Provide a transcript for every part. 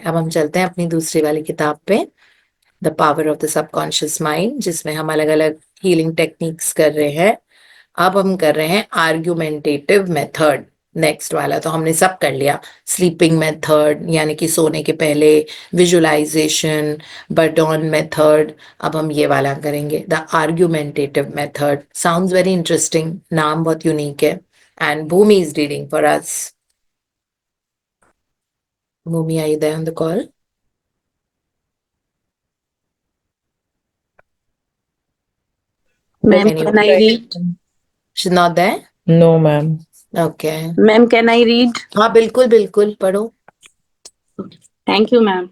अब हम चलते हैं अपनी दूसरी वाली किताब पे, the power of the subconscious mind, जिसमें हम अलग अलग हीलिंग टेक्निक्स कर रहे हैं। अब हम कर रहे हैं आर्ग्यूमेंटेटिव मेथड, नेक्स्ट वाला तो हमने सब कर लिया। स्लीपिंग मेथड यानी कि सोने के पहले, विजुअलाइजेशन, बर्डॉन मेथड। अब हम ये वाला करेंगे, the argumentative method. Sounds very interesting, नाम बहुत यूनिक है। And Bhumi is reading for us. Bhumi, are you there on the call? Ma'am, Can you can I read? She's not there? No, ma'am. Okay. Ma'am, can I read? हाँ बिल्कुल बिल्कुल, पढ़ो। Thank you, ma'am.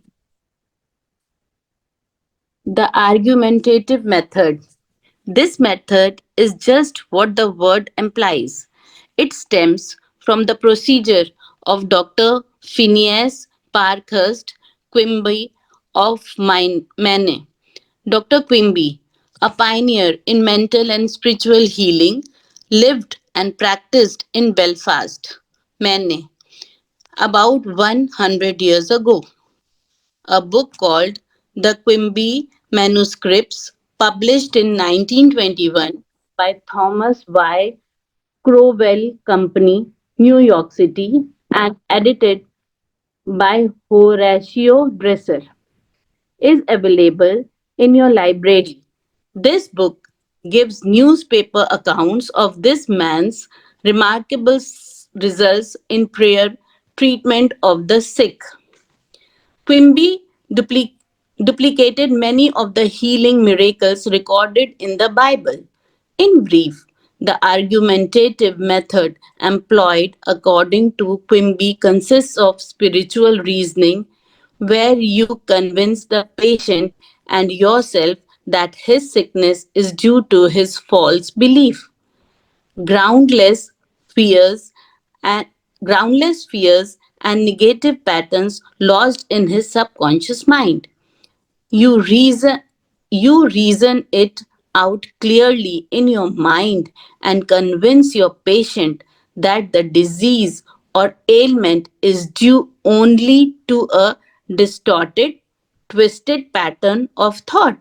The argumentative method. This method is just what the word implies. It stems from the procedure of Dr. Phineas Parkhurst Quimby of Maine. Dr. Quimby, a pioneer in mental and spiritual healing, lived and practiced in Belfast, Maine, about 100 years ago. A book called The Quimby Manuscripts, published in 1921 by Thomas Y. Crowell Company, New York City, and edited by Horatio Dresser, is available in your library. This book gives newspaper accounts of this man's remarkable results in prayer treatment of the sick. Quimby duplicated many of the healing miracles recorded in the Bible. In brief, the argumentative method employed according to Quimby consists of spiritual reasoning, where you convince the patient and yourself that his sickness is due to his false belief. Groundless fears and groundless fears and negative patterns lodged in his subconscious mind. You reason you reason it out clearly in your mind and convince your patient that the disease or ailment is due only to a distorted, twisted pattern of thought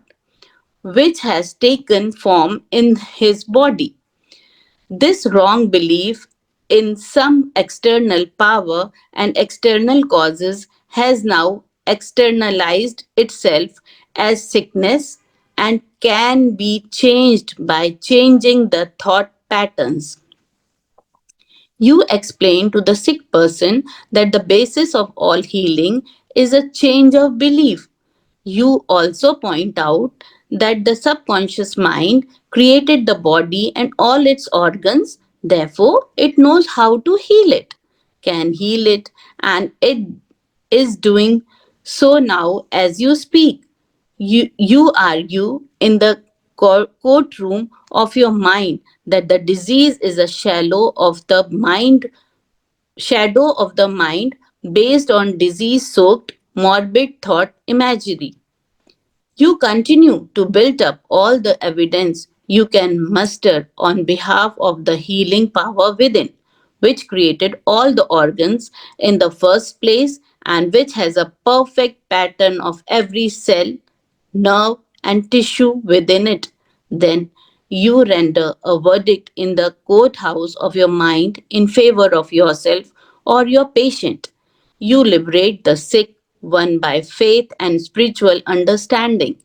which has taken form in his body. This wrong belief in some external power and external causes has now externalized itself as sickness and can be changed by changing the thought patterns. You explain to the sick person that the basis of all healing is a change of belief. You also point out that the subconscious mind created the body and all its organs, therefore, it knows how to heal it, can heal it, and it is doing so now as you speak. You argue in the courtroom of your mind that the disease is a shadow of the mind based on disease soaked morbid thought imagery. You continue to build up all the evidence you can muster on behalf of the healing power within, which created all the organs in the first place and which has a perfect pattern of every cell, nerve, and tissue within it. Then you render a verdict in the courthouse of your mind in favor of yourself or your patient. You liberate the sick one by faith and spiritual understanding.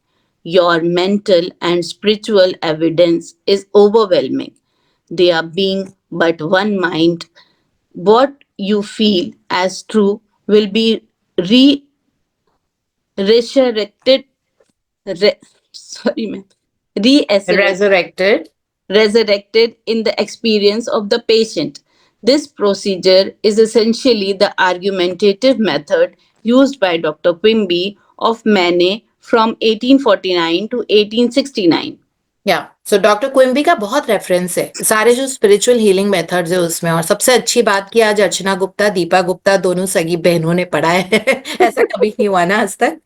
Your mental and spiritual evidence is overwhelming. They are being but one mind. What you feel as true will be resurrected, re- sorry, ma'am, resurrected Resurrected. resurrected in the experience of the patient. This procedure is essentially the argumentative method used by Dr. Quimby of Maine from 1849 to 1869. या so doctor Quimby का बहुत reference है सारे जो spiritual healing methods है उसमें। और सबसे अच्छी बात कि आज अर्चना गुप्ता, दीपा गुप्ता दोनों सगी बहनों ने पढ़ा है। ऐसा कभी नहीं हुआ ना आज तक।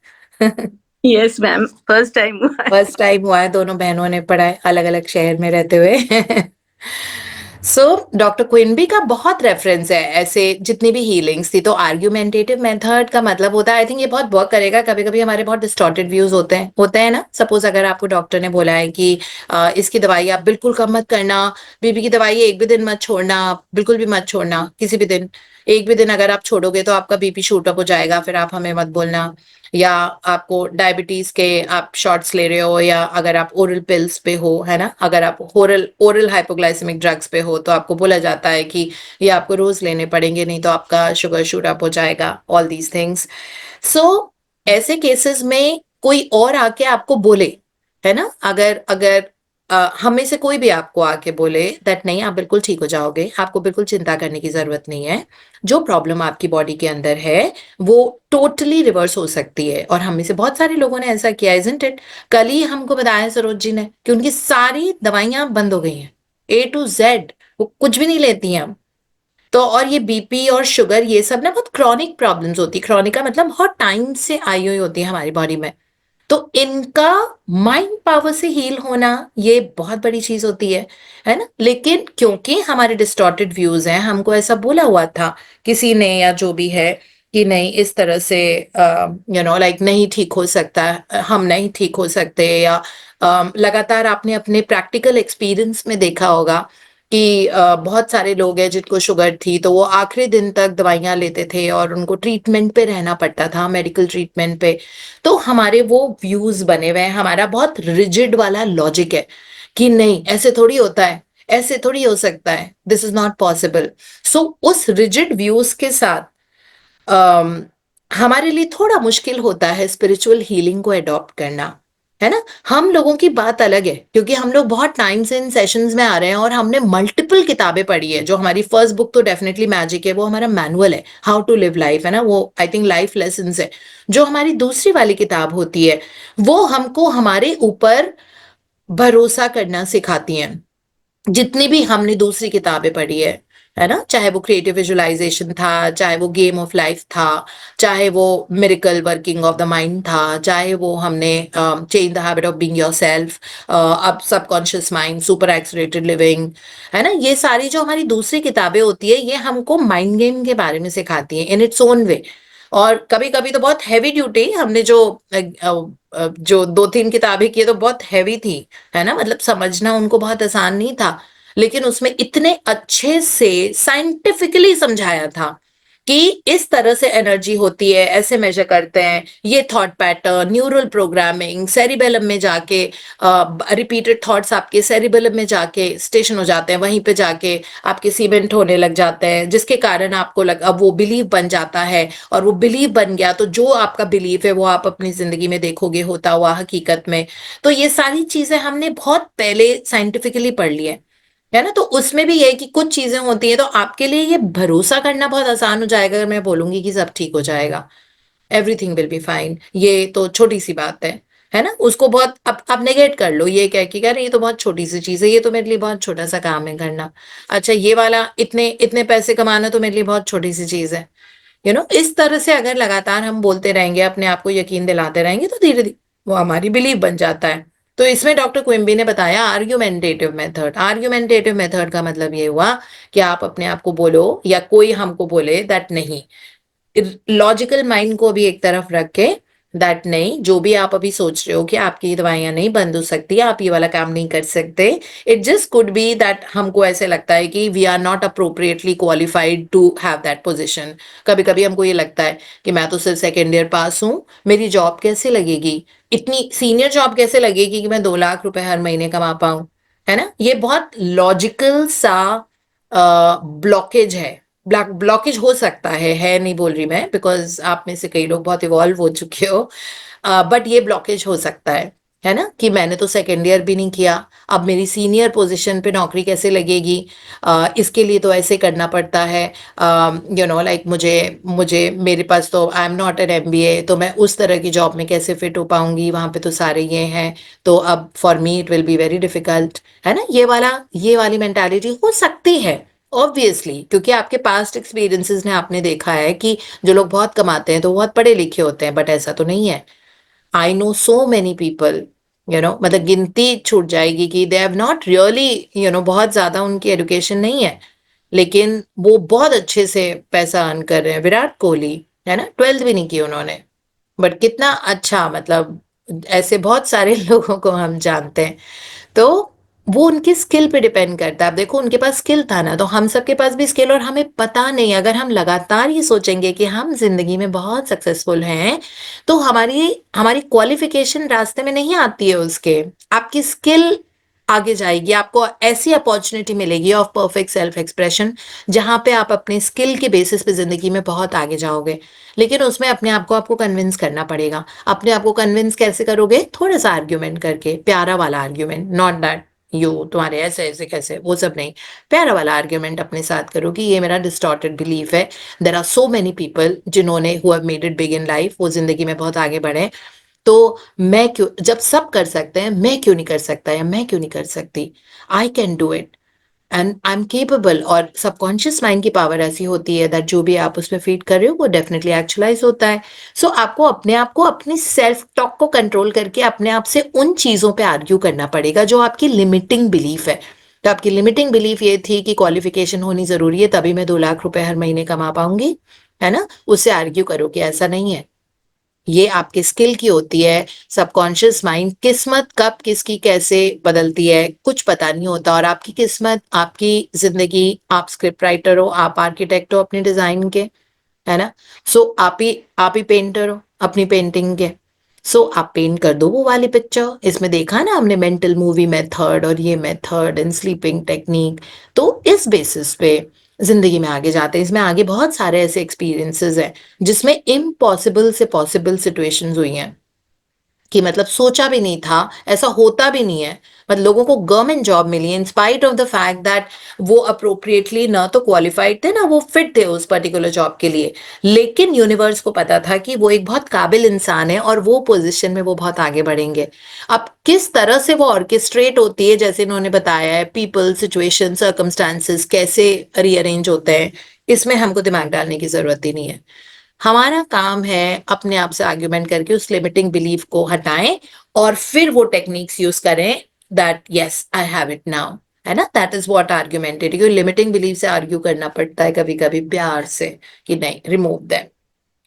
Yes, ma'am. First time. First time हुआ है, दोनों बहनों ने पढ़ा है अलग अलग शहर में रहते हुए। सो डॉक्टर क्विनबी का बहुत रेफरेंस है ऐसे जितनी भी हीलिंग्स थी। तो आर्ग्यूमेंटेटिव मेथड का मतलब होता है, आई थिंक ये बहुत वर्क करेगा। कभी कभी हमारे बहुत डिस्टॉर्टेड व्यूज होते हैं ना। सपोज अगर आपको डॉक्टर ने बोला है कि इसकी दवाई आप बिल्कुल कम मत करना, बीपी की दवाई एक भी दिन मत छोड़ना, बिल्कुल भी मत छोड़ना किसी भी दिन। एक भी दिन अगर आप छोड़ोगे तो आपका बीपी शूट अप हो जाएगा, फिर आप हमें मत बोलना। या आपको डायबिटीज के आप शॉट्स ले रहे हो, या अगर आप ओरल पिल्स पे हो, है ना, अगर आप ओरल ओरल हाइपोग्लाइसेमिक ड्रग्स पे हो तो आपको बोला जाता है कि ये आपको रोज लेने पड़ेंगे, नहीं तो आपका शुगर शूट अप हो जाएगा, ऑल दीज थिंग्स। सो ऐसे केसेस में कोई और आके आपको बोले, है ना, अगर अगर हम में से कोई भी आपको आके बोले दैट नहीं आप बिल्कुल ठीक हो जाओगे, आपको बिल्कुल चिंता करने की जरूरत नहीं है, जो प्रॉब्लम आपकी बॉडी के अंदर है वो टोटली रिवर्स हो सकती है। और हम में से बहुत सारे लोगों ने ऐसा किया, इजंट इट। कल ही हमको बताया सरोज जी ने कि उनकी सारी दवाइयां बंद हो गई हैं, A to Z, वो कुछ भी नहीं लेती हैं अब। तो और ये बीपी और शुगर ये सब ना बहुत क्रॉनिक प्रॉब्लम्स होती है। क्रॉनिक का मतलब बहुत टाइम से आई हुई होती है हमारी बॉडी में। तो इनका माइंड पावर से हील होना ये बहुत बड़ी चीज होती है ना। लेकिन क्योंकि हमारे डिस्टॉर्टेड व्यूज हैं, हमको ऐसा बोला हुआ था किसी ने या जो भी है कि नहीं इस तरह से लाइक नहीं ठीक हो सकता, हम नहीं ठीक हो सकते। या लगातार आपने अपने प्रैक्टिकल एक्सपीरियंस में देखा होगा कि बहुत सारे लोग हैं जिनको शुगर थी तो वो आखिरी दिन तक दवाइयां लेते थे और उनको ट्रीटमेंट पे रहना पड़ता था, मेडिकल ट्रीटमेंट पे। तो हमारे वो व्यूज बने हुए हैं, हमारा बहुत रिजिड वाला लॉजिक है कि नहीं ऐसे थोड़ी होता है, ऐसे थोड़ी हो सकता है, दिस इज नॉट पॉसिबल। सो उस रिजिड व्यूज के साथ अम, हमारे लिए थोड़ा मुश्किल होता है स्पिरिचुअल हीलिंग को अडॉप्ट करना, है ना। हम लोगों की बात अलग है क्योंकि हम लोग बहुत टाइम से इन सेशंस में आ रहे हैं और हमने मल्टीपल किताबें पढ़ी है। जो हमारी फर्स्ट बुक तो डेफिनेटली मैजिक है, वो हमारा मैनुअल है हाउ टू लिव लाइफ, है ना, वो आई थिंक लाइफ लेसन है। जो हमारी दूसरी वाली किताब होती है वो हमको हमारे ऊपर भरोसा करना सिखाती हैं। जितनी भी हमने दूसरी किताबें पढ़ी है ना, चाहे वो क्रिएटिव विजुअलाइजेशन था, चाहे वो गेम ऑफ लाइफ था, चाहे वो miracle working of the mind था, चाहे वो हमने change the habit of being yourself, अब subconscious mind, super accelerated living, है ना, ये सारी जो हमारी दूसरी किताबें होती है ये हमको माइंड गेम के बारे में सिखाती हैं इन इट्स ओन वे। और कभी कभी तो बहुत हैवी ड्यूटी हमने जो दो तीन किताबें की है तो बहुत हैवी थी, है ना, मतलब समझना उनको बहुत आसान नहीं था। लेकिन उसमें इतने अच्छे से साइंटिफिकली समझाया था कि इस तरह से एनर्जी होती है, ऐसे मेजर करते हैं, ये thought pattern, neural programming, cerebellum में जाके रिपीटेड थॉट्स आपके सेरिबेलम में जाके स्टेशन हो जाते हैं, वहीं पे जाके आपके सीमेंट होने लग जाते हैं, जिसके कारण आपको अब वो बिलीव बन जाता है। और वो बिलीव बन गया तो जो आपका बिलीव है वो आप अपनी जिंदगी में देखोगे होता हुआ हकीकत में। तो ये सारी चीजें हमने बहुत पहले साइंटिफिकली पढ़ ली है ना। तो उसमें भी ये है कि कुछ चीजें होती हैं तो आपके लिए ये भरोसा करना बहुत आसान हो जाएगा अगर मैं बोलूंगी कि सब ठीक हो जाएगा, एवरीथिंग विल बी फाइन। ये तो छोटी सी बात है ना। उसको बहुत अब नेगेट कर लो ये कह के यार ये तो बहुत छोटी सी चीज है, ये तो मेरे लिए बहुत छोटा सा काम है करना। अच्छा ये वाला इतने इतने पैसे कमाना तो मेरे लिए बहुत छोटी सी चीज है। इस तरह से अगर लगातार हम बोलते रहेंगे, अपने आप को यकीन दिलाते रहेंगे, तो धीरे धीरे वो हमारी बिलीव बन जाता है। तो इसमें डॉक्टर क्विम्बी ने बताया आर्ग्यूमेंटेटिव मेथड। आर्ग्यूमेंटेटिव मेथड का मतलब ये हुआ कि आप अपने आप को बोलो या कोई हमको बोले दैट नहीं, लॉजिकल माइंड को भी एक तरफ रख के दैट नहीं, जो भी आप अभी सोच रहे हो कि आपकी ये दवाइयां नहीं बंद हो सकती, आप ये वाला काम नहीं कर सकते, it just could be that हमको ऐसे लगता है कि we are not appropriately qualified to have that position. कभी कभी हमको ये लगता है कि मैं तो सिर्फ सेकेंड ईयर पास हूँ, मेरी जॉब कैसे लगेगी, इतनी सीनियर जॉब कैसे लगेगी कि मैं 2 लाख रुपए हर महीने कमा पाऊं, है ना। ये बहुत लॉजिकल सा ब्लॉकेज है। ब्लॉकेज हो सकता है नहीं बोल रही मैं, बिकॉज आप में से कई लोग बहुत इवॉल्व हो चुके हो, बट ये ब्लॉकेज हो सकता है ना, कि मैंने तो सेकेंड ईयर भी नहीं किया, अब मेरी सीनियर पोजीशन पे नौकरी कैसे लगेगी, इसके लिए तो ऐसे करना पड़ता है, लाइक मुझे मुझे मेरे पास तो I am not an MBA, तो मैं उस तरह की जॉब में कैसे फिट हो पाऊंगी, वहां पे तो सारे ये हैं, तो अब for me it will be very difficult, है ना। ये वाली मेंटालिटी हो सकती है ऑब्वियसली, क्योंकि आपके पास्ट एक्सपीरियंसेस ने आपने देखा है कि जो लोग बहुत कमाते हैं तो बहुत पढ़े लिखे होते हैं, बट ऐसा तो नहीं है। I know so many people मतलब गिनती छूट जाएगी कि दे हैव नॉट रियली बहुत ज्यादा उनकी एजुकेशन नहीं है, लेकिन वो बहुत अच्छे से पैसा अर्न कर रहे हैं। विराट कोहली है ना, 12th भी नहीं की उन्होंने, बट कितना अच्छा, मतलब ऐसे बहुत सारे लोगों को हम जानते हैं। तो वो उनकी स्किल पे डिपेंड करता है। आप देखो उनके पास स्किल था ना, तो हम सबके पास भी स्किल, और हमें पता नहीं, अगर हम लगातार ये सोचेंगे कि हम जिंदगी में बहुत सक्सेसफुल हैं, तो हमारी हमारी क्वालिफिकेशन रास्ते में नहीं आती है उसके, आपकी स्किल आगे जाएगी, आपको ऐसी अपॉर्चुनिटी मिलेगी ऑफ परफेक्ट सेल्फ एक्सप्रेशन, जहां पे आप अपने स्किल के बेसिस पे जिंदगी में बहुत आगे जाओगे। लेकिन उसमें अपने आप को आपको कन्विंस करना पड़ेगा। अपने आप को कन्विंस कैसे करोगे? थोड़ा सा आर्ग्यूमेंट करके, प्यारा वाला आर्ग्यूमेंट, नॉट दैट यू तुम्हारे ऐसे ऐसे कैसे, वो सब नहीं। प्यारा वाला आर्ग्यूमेंट अपने साथ करो कि ये मेरा डिस्टॉर्टेड बिलीफ है। There are so many people जिन्होंने who have made it big in life, वो जिंदगी में बहुत आगे बढ़े। तो मैं क्यों, जब सब कर सकते हैं, मैं क्यों नहीं कर सकता, या मैं क्यों नहीं कर सकती? I can do it and I am capable. और सबकॉन्शियस माइंड की पावर ऐसी होती है दैट जो भी आप उसमें फीड कर रहे हो वो डेफिनेटली एक्चुअलाइज होता है। सो आपको अपने आप को, अपनी सेल्फ टॉक को कंट्रोल करके अपने आप से उन चीजों पे आर्ग्यू करना पड़ेगा जो आपकी लिमिटिंग बिलीफ है। तो आपकी लिमिटिंग बिलीफ ये थी कि क्वालिफिकेशन होनी जरूरी है तभी मैं 2 लाख रुपए हर महीने कमा पाऊंगी, है ना? उससे आर्ग्यू करो कि ऐसा नहीं है, ये आपके स्किल की होती है। सबकॉन्शियस माइंड, किस्मत कब किसकी कैसे बदलती है कुछ पता नहीं होता, और आपकी किस्मत, आपकी जिंदगी, आप स्क्रिप्ट राइटर हो, आप आर्किटेक्ट हो अपने डिजाइन के, है ना? सो आप ही पेंटर हो अपनी पेंटिंग के। सो आप पेंट कर दो वो वाली पिक्चर। इसमें देखा ना हमने, मेंटल मूवी मेथड और ये मेथड एंड स्लीपिंग टेक्निक। तो इस बेसिस पे जिंदगी में आगे जाते हैं। इसमें आगे बहुत सारे ऐसे एक्सपीरियंसेस हैं जिसमें इम्पॉसिबल से पॉसिबल सिचुएशंस हुई हैं, कि मतलब सोचा भी नहीं था, ऐसा होता भी नहीं है। मतलब लोगों को गवर्नमेंट जॉब मिली है in spite of the fact that वो अप्रोप्रिएटली ना तो क्वालिफाइड थे, ना वो फिट थे उस पर्टिकुलर जॉब के लिए। लेकिन यूनिवर्स को पता था कि वो एक बहुत काबिल इंसान है और वो पोजीशन में वो बहुत आगे बढ़ेंगे। अब किस तरह से वो ऑर्केस्ट्रेट होती है, जैसे इन्होंने बताया है, पीपल, सिचुएशन, सर्कमस्टांसेस कैसे रीअरेंज होते हैं, इसमें हमको दिमाग डालने की जरूरत ही नहीं है। हमारा काम है अपने आप से आर्ग्यूमेंट करके उस लिमिटिंग बिलीफ को हटाएं, और फिर वो टेक्निक्स यूज करें that yes I have it now, है ना? That is what augmented. क्योंकि लिमिटिंग बिलीफ से आर्ग्यू करना पड़ता है कभी कभी प्यार से, कि नहीं, remove them,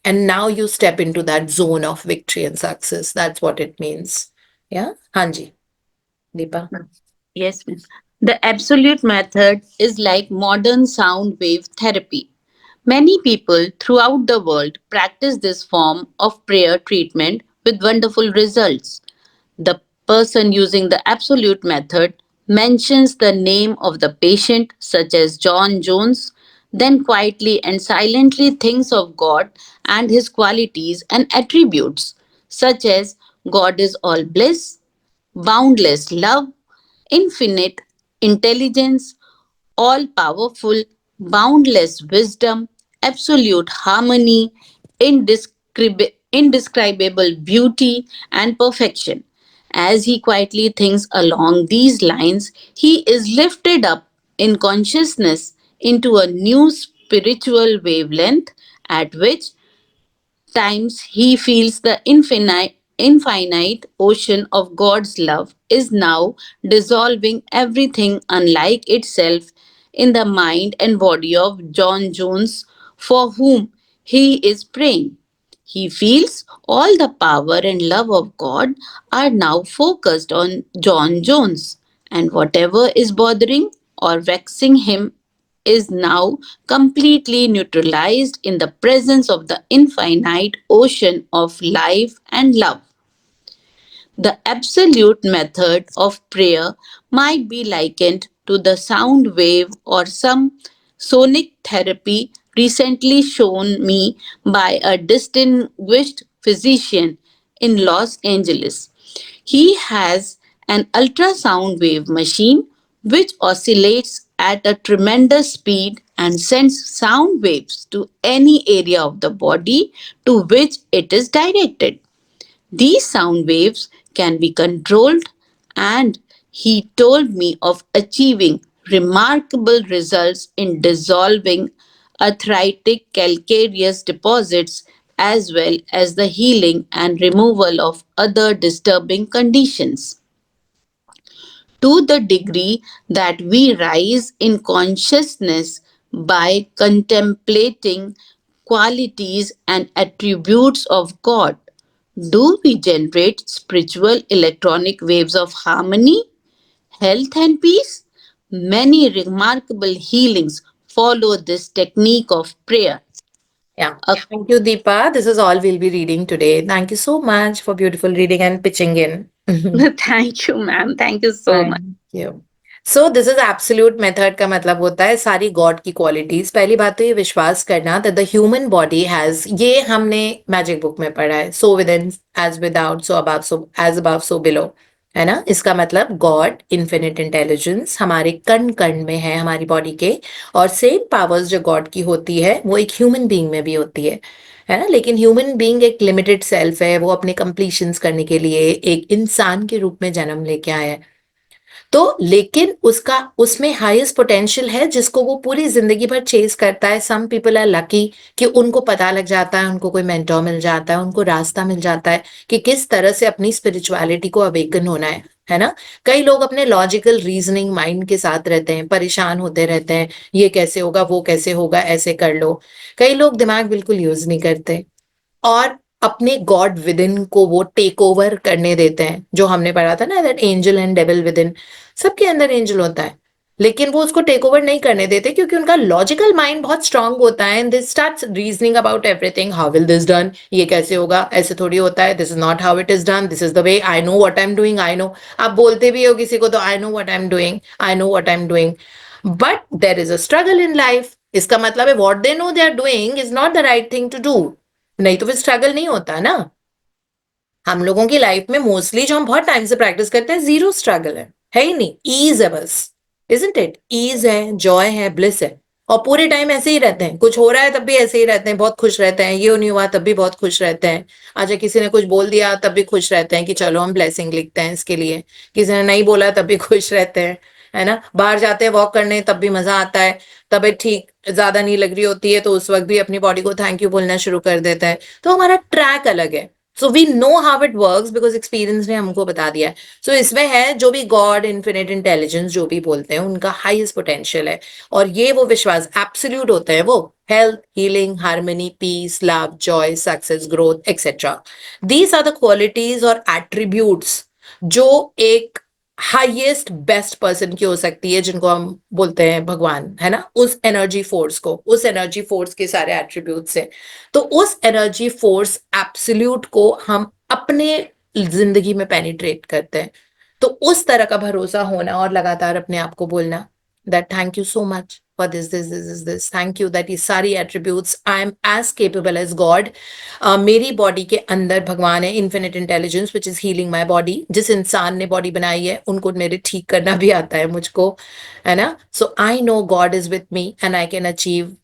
and now you step into that zone of victory and success, that's what it means. या हाँ जी, Deepa. Yes, ma'am. The absolute method is like modern sound wave therapy. Many people throughout the world practice this form of prayer treatment with wonderful results. The person using the absolute method mentions the name of the patient, such as John Jones, then quietly and silently thinks of God and his qualities and attributes, such as God is all bliss, boundless love, infinite intelligence, all powerful, boundless wisdom, absolute harmony, indescribable beauty, and perfection. As he quietly thinks along these lines, he is lifted up in consciousness into a new spiritual wavelength at which times he feels the infinite ocean of God's love is now dissolving everything unlike itself in the mind and body of John Jones, for whom he is praying. He feels all the power and love of God are now focused on John Jones, and whatever is bothering or vexing him is now completely neutralized in the presence of the infinite ocean of life and love. The absolute method of prayer might be likened to the sound wave or some sonic therapy recently shown me by a distinguished physician in Los Angeles. He has an ultrasound wave machine which oscillates at a tremendous speed and sends sound waves to any area of the body to which it is directed. These sound waves can be controlled, and he told me of achieving remarkable results in dissolving arthritic calcareous deposits as well as the healing and removal of other disturbing conditions. To the degree that we rise in consciousness by contemplating qualities and attributes of God, do we generate spiritual electronic waves of harmony, health, and peace? Many remarkable healings follow this technique of prayer. Yeah. A Thank you, Deepa. This is all we'll be reading today. Thank you so much for beautiful reading and pitching in. Thank you, ma'am. Thank you so much. Thank you. So this is absolute method का मतलब होता है सारी God की qualities. पहली बात तो ये विश्वास करना that the human body has, ये हमने मैजिक बुक में पढ़ा है, so within as without, so above, so as above so below, है ना। इसका मतलब गॉड इन्फिनिट इंटेलिजेंस हमारे कण कण में है हमारी बॉडी के, और सेम पावर्स जो गॉड की होती है वो एक ह्यूमन बीइंग में भी होती है ना। लेकिन ह्यूमन बीइंग एक लिमिटेड सेल्फ है, वो अपने कंप्लीशंस करने के लिए एक इंसान के रूप में जन्म लेके आया है। तो लेकिन उसका उसमें हाईएस्ट पोटेंशियल है जिसको वो पूरी जिंदगी भर चेस करता है। सम पीपल आर लकी कि उनको पता लग जाता है, उनको कोई मेंटोर मिल जाता है, उनको रास्ता मिल जाता है कि किस तरह से अपनी स्पिरिचुअलिटी को अवेकन होना है ना। कई लोग अपने लॉजिकल रीजनिंग माइंड के साथ रहते हैं, परेशान होते रहते हैं, ये कैसे होगा, वो कैसे होगा, ऐसे कर लो। कई लोग दिमाग बिल्कुल यूज नहीं करते और अपने गॉड विद इन को वो टेक ओवर करने देते हैं। जो हमने पढ़ा था ना, that angel and devil with in, सबके अंदर एंजल होता है, लेकिन वो उसको टेक ओवर नहीं करने देते क्योंकि उनका लॉजिकल माइंड बहुत स्ट्रांग होता है and they start reasoning about everything. How will this done, ये कैसे होगा, ऐसे थोड़ी होता है, this is not how it is done, this is the way, I know what I am doing, I know. आप बोलते भी हो किसी को तो I know what I am doing, I know what I am doing, but there is a struggle in life. इसका मतलब है what they know they are doing is not the right thing to do, नहीं तो फिर struggle नहीं होता ना। हम लोगों की लाइफ में मोस्टली जो हम बहुत टाइम से प्रैक्टिस करते हैं, जीरो स्ट्रगल है ही नहीं, ईज है बस, इजंट इट। ईज है, जॉय है, ब्लिस है, और पूरे टाइम ऐसे ही रहते हैं। कुछ हो रहा है तब भी ऐसे ही रहते हैं, बहुत खुश रहते हैं। ये नहीं हुआ तब भी बहुत खुश रहते हैं। अच्छा, किसी ने कुछ बोल दिया तब भी खुश रहते हैं कि चलो हम ब्लेसिंग लिखते हैं इसके लिए। किसी ने नहीं बोला तब भी खुश रहते हैं, है ना। बाहर जाते हैं वॉक करने तब भी मजा आता है। तबीयत ठीक ज्यादा नहीं लग रही होती है तो उस वक्त भी अपनी बॉडी को थैंक यू बोलना शुरू कर देता है। तो हमारा ट्रैक अलग है। So we know how it works because experience ने हमको बता दिया है। सो इसमें है जो भी गॉड, इन्फिनिट इंटेलिजेंस जो भी बोलते हैं, उनका हाईएस्ट पोटेंशियल है, और ये वो विश्वास एब्सोल्यूट होते हैं, वो health, healing, harmony, peace, love, joy, success, growth, etcetera. These are the qualities और एट्रीब्यूट्स जो एक हाईएस्ट बेस्ट पर्सन की हो सकती है, जिनको हम बोलते हैं भगवान, है ना। उस एनर्जी फोर्स को, उस एनर्जी फोर्स के सारे एट्रीब्यूट से, तो उस एनर्जी फोर्स एब्सोल्यूट को हम अपने जिंदगी में पेनिट्रेट करते हैं। तो उस तरह का भरोसा होना और लगातार अपने आप को बोलना that thank you so much for this, thank you that ये सारी attributes, I am as capable as God. मेरी बॉडी के अंदर भगवान है, infinite intelligence which is healing my body. जिस इंसान ने बॉडी बनाई है उनको मेरे ठीक करना भी आता है मुझको, है ना। So I know God is with me and I can achieve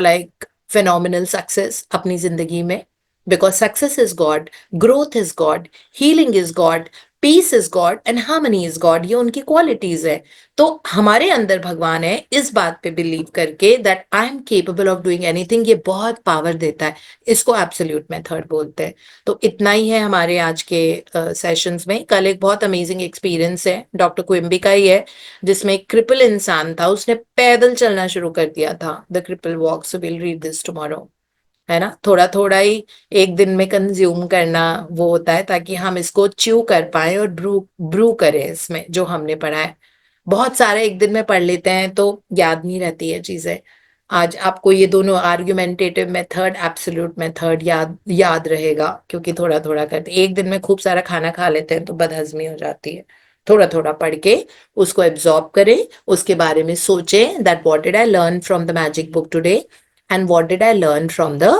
like phenomenal success अपनी जिंदगी में, because success is God, growth is God, healing is God, peace is God and harmony is God. ये उनकी qualities है। तो हमारे अंदर भगवान है, इस बात पे बिलीव करके that I am capable of doing anything, ये बहुत पावर देता है। इसको एब्सोल्यूट मेथड बोलते हैं। तो इतना ही है हमारे आज के सेशंस में। कल एक बहुत अमेजिंग एक्सपीरियंस है डॉक्टर क्विम्बी का ही है, जिसमें एक क्रिपल इंसान था, उसने पैदल चलना शुरू कर दिया था, the cripple walk. So will read this tomorrow, है ना। थोड़ा थोड़ा ही एक दिन में कंज्यूम करना वो होता है, ताकि हम इसको च्यू कर पाए और ब्रू ब्रू करें इसमें जो हमने पढ़ा है। बहुत सारे एक दिन में पढ़ लेते हैं तो याद नहीं रहती है चीजें। आज आपको ये दोनों आर्ग्यूमेंटेटिव मेथड, एब्सोल्यूट मेथड याद याद रहेगा, क्योंकि थोड़ा थोड़ा करते। एक दिन में खूब सारा खाना खा लेते हैं तो बदहजमी हो जाती है। थोड़ा थोड़ा पढ़ के उसको एब्जॉर्ब करें, उसके बारे में सोचें that what did I learn from the magic book today and what did I learn from the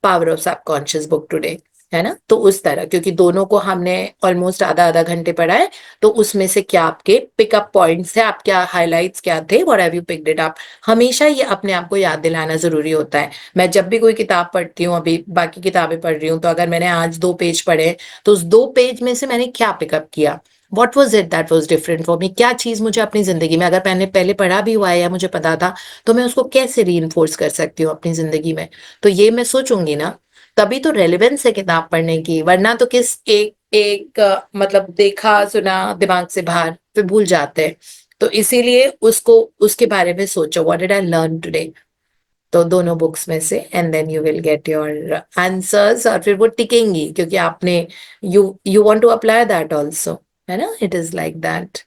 power of subconscious book today, है ना। तो उस तरह, क्योंकि दोनों को हमने ऑलमोस्ट आधा आधा घंटे पढ़ा है, तो उसमें से क्या आपके पिकअप पॉइंट्स है, आप क्या हाइलाइट्स क्या थे, what have you picked it up. हमेशा ये अपने आप को याद दिलाना जरूरी होता है। मैं जब भी कोई किताब पढ़ती हूँ, अभी बाकी किताबें पढ़ रही हूँ, तो अगर मैंने आज 2 पेज पढ़े तो उस 2 पेज में से मैंने क्या पिकअप किया, what was it that was different for me, क्या चीज मुझे अपनी जिंदगी में, अगर मैंने पहले पढ़ा भी हुआ है या मुझे पता था, तो मैं उसको कैसे रीइंफोर्स कर सकती हूँ अपनी जिंदगी में। तो ये मैं सोचूंगी ना, तभी तो रेलेवेंस है किताब पढ़ने की, वरना तो किस एक एक मतलब देखा सुना दिमाग से बाहर फिर भूल जाते हैं। तो इसीलिए उसको उसके बारे में सोचो, what did I learn today. तो दोनों बुक्स में से, and then you will get your answers, और फिर वो टिकेंगी क्योंकि आपने you you want to apply that also, है ना, इट इज लाइक दैट।